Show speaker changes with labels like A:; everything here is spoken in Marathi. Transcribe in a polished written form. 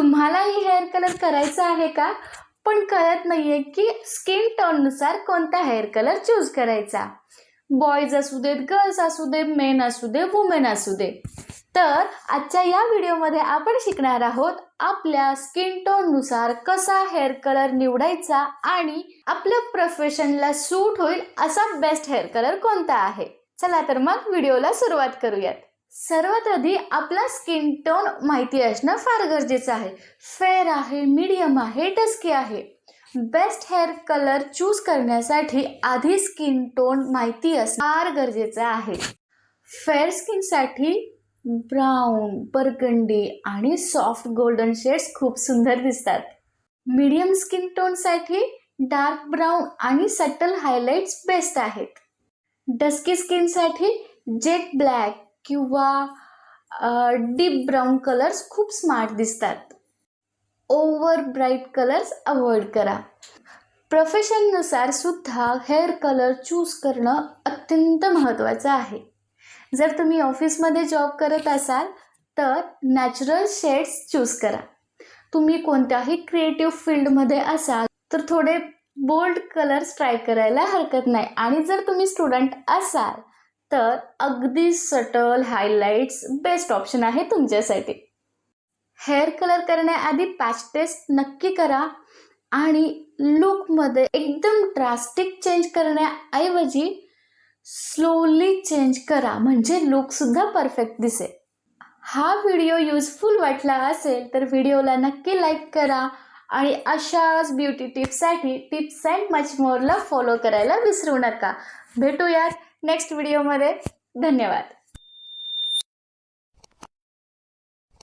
A: तुम्हालाही हेअर कलर करायचा आहे का? पण कळत नाहीये की स्किन टोननुसार कोणता हेअर कलर चूज करायचा. बॉयज असू देत, गर्ल्स असू दे, मेन असू दे, वुमेन असू दे. तर आजच्या या व्हिडिओमध्ये आपण शिकणार आहोत आपल्या स्किन टोननुसार कसा हेअर कलर निवडायचा आणि आपल्या प्रोफेशनला सूट होईल असा बेस्ट हेअर कलर कोणता आहे. चला तर मग व्हिडिओला सुरुवात करूयात. सर्वात आधी आपला स्किन टोन माहिती असणं फार गरजेचं आहे. फेअर आहे, मीडियम आहे, डस्की आहे. बेस्ट हेअर कलर चूज करण्यासाठी आधी स्किन टोन माहिती असणं फार गरजेचं आहे. फेअर स्किनसाठी ब्राऊन, बर्गंडी आणि सॉफ्ट गोल्डन शेड्स खूप सुंदर दिसतात. मीडियम स्किन टोनसाठी डार्क ब्राऊन आणि सटल हायलाइट्स बेस्ट आहेत. डस्की स्किनसाठी जेट ब्लॅक किंवा डीप ब्राऊन कलर्स खूप स्मार्ट दिसतात. ओव्हर ब्राईट कलर्स अवॉइड करा. प्रोफेशननुसार सुद्धा हेअर कलर चूज करणं अत्यंत महत्त्वाचं आहे. जर तुम्ही ऑफिसमध्ये जॉब करत असाल तर नॅचरल शेड्स चूज करा. तुम्ही कोणत्याही क्रिएटिव्ह फील्डमध्ये असाल तर थोडे बोल्ड कलर्स ट्राय करायला हरकत नाही. आणि जर तुम्ही स्टुडंट असाल तर अगदी सटल हायलाइट्स बेस्ट ऑप्शन आहे तुमच्यासाठी. हेअर कलर करण्याआधी पॅच टेस्ट नक्की करा आणि लुकमध्ये एकदम ड्रास्टिक चेंज करण्याऐवजी स्लोली चेंज करा, म्हणजे लुकसुद्धा परफेक्ट दिसेल. हा व्हिडिओ युजफुल वाटला असेल तर व्हिडिओला नक्की लाईक करा आणि अशाच ब्युटी टिप्ससाठी टिप्स अँड मच मोरला फॉलो करायला विसरू नका. भेटूयात नेक्स्ट व्हिडिओमध्ये. धन्यवाद.